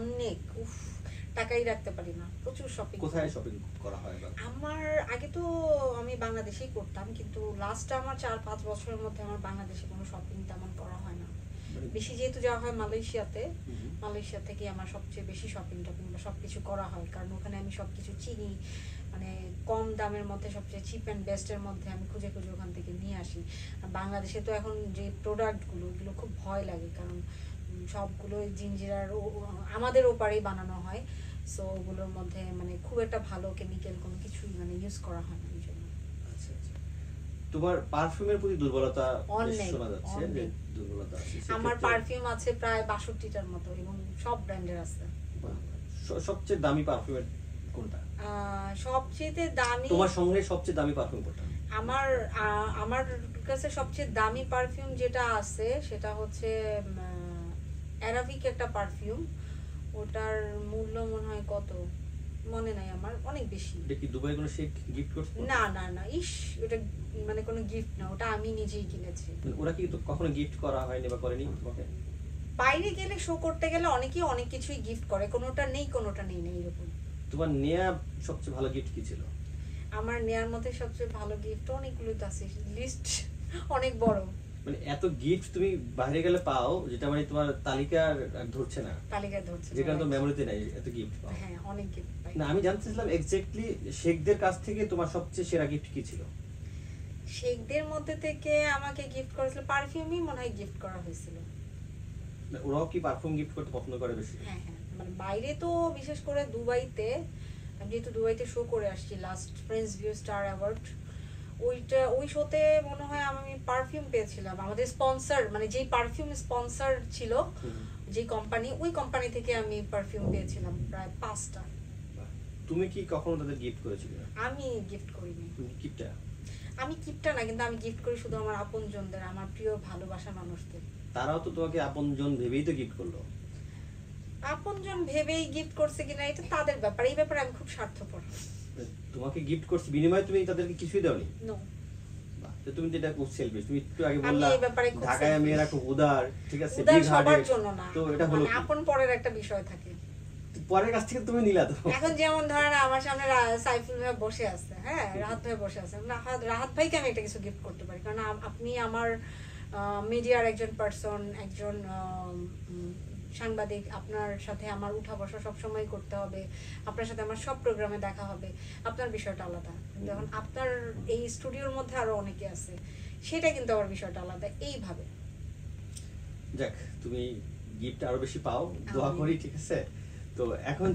অনেক টাকাই রাখতে পারি না, প্রচুর শপিং। কোথায় শপিং করা হয়? আমার আগে তো আমি বাংলাদেশেই করতাম, কিন্তু লাস্ট আমার 4-5 বছরের মধ্যে আমার বাংলাদেশে কোনো শপিং তেমন করা হয় না। বেশি যেহেতু যাওয়া হয় মালয়েশিয়াতে, মালয়েশিয়া থেকে আমার সবচেয়ে বেশি শপিং টপিং বা সবকিছু করা হয়, কারণ ওখানে আমি সবকিছু চিনি, মানে কম দামের মধ্যে সবচেয়ে চিপ অ্যান্ড বেস্টের মধ্যে আমি খুঁজে খুঁজে ওখান থেকে নিয়ে আসি। আর বাংলাদেশে তো এখন যে প্রোডাক্টগুলো এগুলো খুব ভয় লাগে, কারণ সবগুলো জিঞ্জিরার আমাদের ওপারেই বানানো হয়, সো ওগুলোর মধ্যে মানে খুব একটা ভালো কেমিক্যাল কোনো কিছুই মানে ইউজ করা হয় না। এই জন্য তোমার পারফিউমের প্রতি দুর্বলতা অনেক শোনা যাচ্ছে, যে দুর্বলতা আছে। আমার পারফিউম আছে প্রায় 62টার মতো এবং সব ব্র্যান্ডের আছে। সবচেয়ে দামি পারফিউম কোনটা? সবচেয়ে দামি, তোমার সঙ্গে সবচেয়ে দামি পারফিউম কোনটা? আমার কাছে সবচেয়ে দামি পারফিউম যেটা আছে সেটা হচ্ছে অ্যারাবিক একটা পারফিউম। ওটার মূল্য মনে হয় কত মনে নাই আমার, অনেক বেশি। এটা কি দুবাই কোনো শেখ গিফট করছে? না না না, ওটা মানে কোনো গিফট না, ওটা আমি নিজেই কিনেছি। ওরা কি তো কখনো গিফট করা হয়নি বা করেনি তোমাকে? বাইরে গেলে শো করতে গেলে অনেকেই অনেক কিছুই গিফট করে, কোনোটা নেই কোনোটা নেই না এরকম। তোমার নেয়া সবচেয়ে ভালো গিফট কি ছিল? আমার নেয়ার মধ্যে সবচেয়ে ভালো গিফট অনেকগুলো তো আছে, লিস্ট অনেক বড়। মানে এত গিফট তুমি বাইরে গেলে পাও, যেটা মানে তোমার তালিকার ধরছে না, তালিকা ধরছে যেটা তো মেমোরিতে নাই, এত গিফট পাও। হ্যাঁ, অনেক গিফট পাই। না, আমি জানতে চাইছিলাম এক্স্যাক্টলি শেখদের কাছ থেকে তোমার সবচেয়ে সেরা গিফট কি ছিল? শেখদের মধ্যে থেকে আমাকে গিফট করেছিল পারফিউমই মনে হয় গিফট করা হয়েছিল। ওরাও কি পারফিউম গিফট করতে পছন্দ করে বেশি? হ্যাঁ হ্যাঁ, মানে বাইরে তো বিশেষ করে দুবাইতে, আমি যেহেতু দুবাইতে শো করে আসছি last friends view star award, ওই শোতে মনে হয় আমি পারফিউম পেয়েছিলাম। আমাদের স্পন্সর মানে যেই পারফিউম স্পন্সর ছিল যে কোম্পানি, ওই কোম্পানি থেকে আমি পারফিউম পেয়েছিলাম প্রায় 5টা। তুমি কি কখনো তাদের গিফট করেছিলে? আমি গিফট করিনি। গিফটটা আমি গিফটটা না, কিন্তু আমি গিফট করি শুধু আমার আপনজনদের, আমার প্রিয় ভালোবাসার মানুষদের। তারাও তো তোমাকে আপনজন ভেবেই তো গিফট করলো। আপনজন ভেবেই গিফট করছে কিনা এটা তাদের ব্যাপার, এই ব্যাপারে আমি খুব স্বার্থপর। তোমাকে গিফট করছে বিনিময়ে তুমি তাদেরকে কিছুই দাওনি? নো। তুমি যেটা খুব সেলফিশ, তুমি একটু আগে বললা ঢাকায় মেয়েরা খুব উদার, ঠিক আছে, উদার সবার জন্য না, তো এটা হলো মানে আপন পরের একটা বিষয় থাকে। পরের কাছ থেকে তুমি নিলা তো। এখন যেমন ধরেন আমার সামনে সাইফুল ভাই বসে আছে, হ্যাঁ, রাহাত ভাই বসে আছে, রাহাত ভাইকে আমি একটা কিছু গিফট করতে পারি, কারণ আপনি আমার মিডিয়ার একজন পার্সন, একজন সাংবাদিক, আপনার সাথে আমার উঠা বসা সবসময় করতে হবে, আপনার সাথে আমার সব প্রোগ্রামে দেখা হবে, আপনার বিষয়টা আলাদা। যখন আপনার এই স্টুডিওর মধ্যে আরো অনেকে আছে, সেটা কিন্তু আমার বিষয়টা আলাদা। এইভাবে যাক, তুমি গিফট আরো বেশি পাও, দোয়া করি, ঠিক আছে? তো এখন